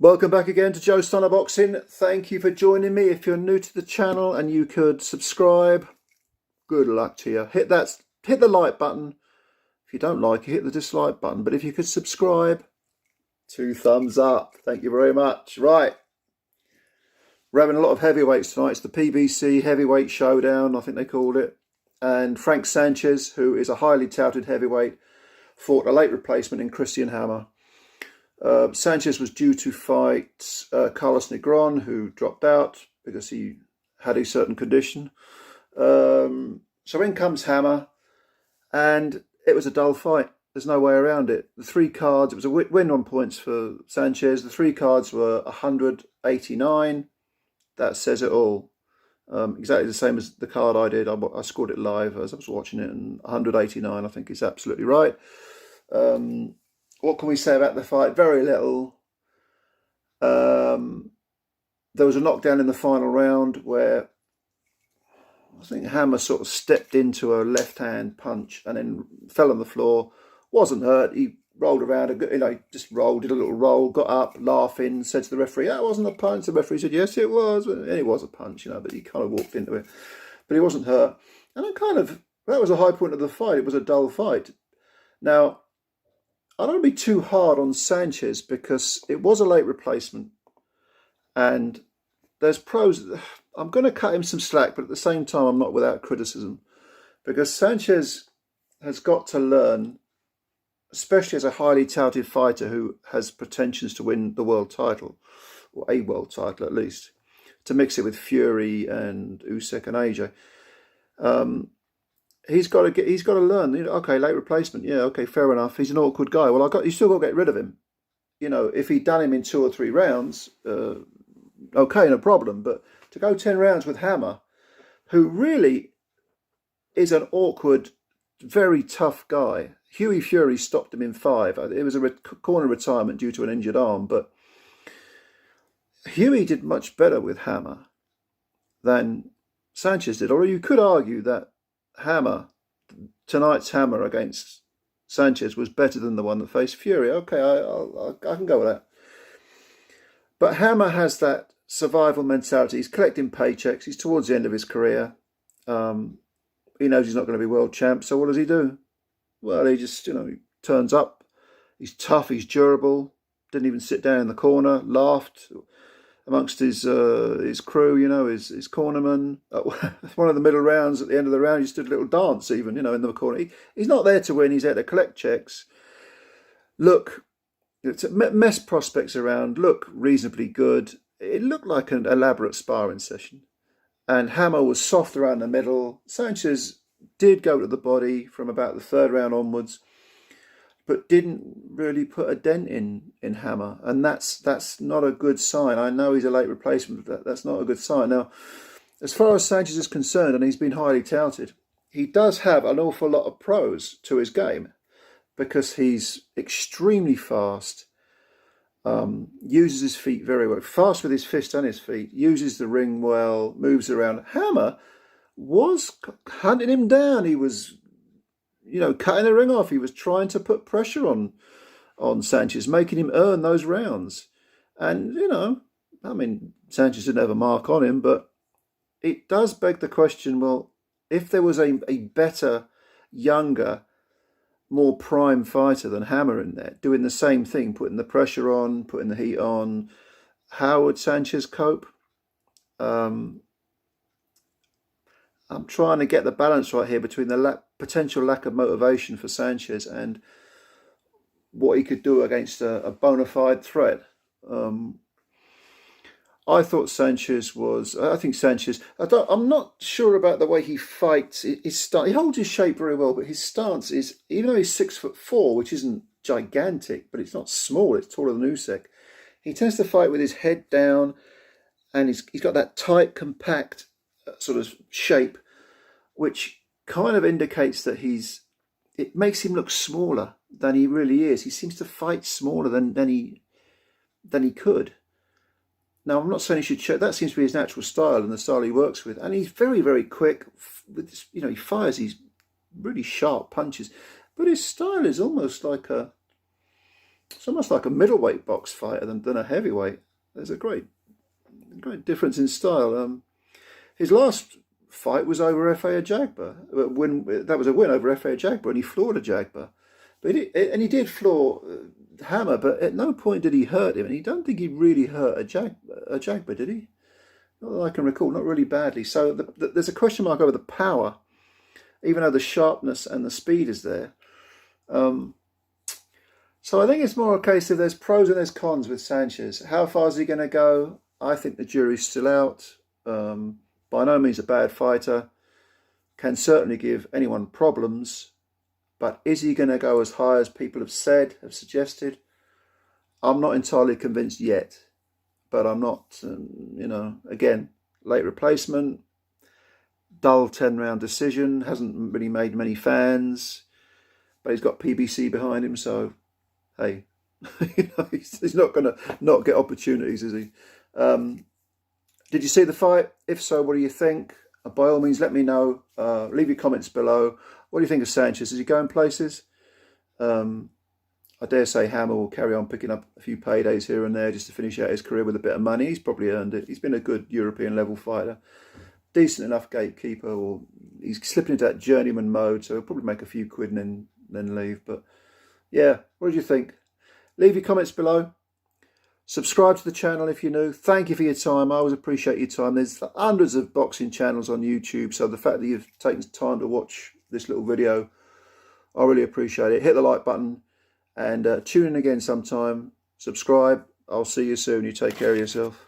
Welcome back again to Joe Stunner Boxing. Thank you for joining me. If you're new to the channel and you could subscribe, good luck to you. Hit the like button. If you don't like it, hit the dislike button. But if you could subscribe, 2 thumbs up. Thank you very much. Right. We're having a lot of heavyweights tonight. It's the PBC Heavyweight Showdown, I think they called it. And Frank Sanchez, who is a highly touted heavyweight, fought a late replacement in Christian Hammer. Sanchez was due to fight Carlos Negron, who dropped out because he had a certain condition. So in comes Hammer, and it was a dull fight. There's no way around it. The 3 cards, it was a win on points for Sanchez. The 3 cards were 189. That says it all. Exactly the same as the card I did. I scored it live as I was watching it, and 189 I think is absolutely right. What can we say about the fight? Very little. There was a knockdown in the final round where I think Hammer sort of stepped into a left-hand punch and then fell on the floor. Wasn't hurt. He rolled around, just rolled, did a little roll, got up, laughing, said to the referee, "That wasn't a punch." The referee said, "Yes, it was." And it was a punch, but he kind of walked into it. But he wasn't hurt. And that was a high point of the fight. It was a dull fight. Now, I don't want to be too hard on Sanchez because it was a late replacement, and there's pros. I'm going to cut him some slack, but at the same time, I'm not without criticism, because Sanchez has got to learn, especially as a highly touted fighter who has pretensions to win the world title, or a world title at least, to mix it with Fury and Usyk and AJ. He's got to learn. Okay, late replacement. Yeah, okay, fair enough. He's an awkward guy. Well, you still got to get rid of him. If he'd done him in 2 or 3 rounds, okay, no problem. But to go 10 rounds with Hammer, who really is an awkward, very tough guy. Hughie Fury stopped him in 5. It was a corner retirement due to an injured arm, but Hughie did much better with Hammer than Sanchez did. Or you could argue that tonight's Hammer against Sanchez was better than the one that faced Fury. Okay, I can go with that. But Hammer has that survival mentality. He's collecting paychecks. He's towards the end of his career. He knows he's not going to be world champ. So what does he do? Well, he just, he turns up. He's tough. He's durable. Didn't even sit down in the corner. Laughed amongst his crew, his cornerman. One of the middle rounds, at the end of the round, he stood a little dance even, in the corner. He's not there to win. He's there to collect checks. Look, mess prospects around. Look reasonably good. It looked like an elaborate sparring session. And Hammer was soft around the middle. Sanchez did go to the body from about the 3rd round onwards, but didn't really put a dent in Hammer. And that's not a good sign. I know he's a late replacement, but that's not a good sign. Now, as far as Sanchez is concerned, and he's been highly touted, he does have an awful lot of pros to his game, because he's extremely fast, uses his feet very well, fast with his fist and his feet, uses the ring well, moves around. Hammer was hunting him down. He was cutting the ring off. He was trying to put pressure on Sanchez, making him earn those rounds. And, Sanchez didn't have a mark on him, but it does beg the question, well, if there was a better, younger, more prime fighter than Hammer in there, doing the same thing, putting the pressure on, putting the heat on, how would Sanchez cope? I'm trying to get the balance right here between the potential lack of motivation for Sanchez and what he could do against a bona fide threat. I think Sanchez, I'm not sure about the way he fights. He holds his shape very well, but his stance is, even though he's 6'4", which isn't gigantic, but it's not small, it's taller than Usyk, he tends to fight with his head down, and he's got that tight, compact sort of shape, which kind of indicates that it makes him look smaller than he really is. He seems to fight smaller than he could. Now, I'm not saying he should show. That seems to be his natural style and the style he works with. And he's very, very quick. He fires these really sharp punches. But his style is almost like It's almost like a middleweight box fighter than a heavyweight. There's a great difference in style. His last fight was over F.A. Ajagba. That was a win over F.A. Ajagba, and he floored Ajagba. But he did floor Hammer, but at no point did he hurt him. And he don't think he really hurt Ajagba, did he? Not that I can recall, not really badly. So there's a question mark over the power, even though the sharpness and the speed is there. So I think it's more a case of there's pros and there's cons with Sanchez. How far is he going to go? I think the jury's still out. By no means a bad fighter. Can certainly give anyone problems. But is he going to go as high as people have suggested? I'm not entirely convinced yet. But I'm not, again, late replacement, dull 10-round decision, hasn't really made many fans. But he's got PBC behind him, so, hey, he's not going to not get opportunities, is he? Did you see the fight? If so, what do you think? By all means, let me know. Leave your comments below. What do you think of Sanchez? Is he going places? I dare say Hammer will carry on picking up a few paydays here and there just to finish out his career with a bit of money. He's probably earned it. He's been a good European level fighter. Decent enough gatekeeper, or he's slipping into that journeyman mode, so he'll probably make a few quid and then leave. But yeah, what did you think? Leave your comments below. Subscribe to the channel if you're new. Thank you for your time. I always appreciate your time. There's hundreds of boxing channels on YouTube, so the fact that you've taken time to watch this little video, I really appreciate it. Hit the like button and tune in again sometime. Subscribe. I'll see you soon. You take care of yourself.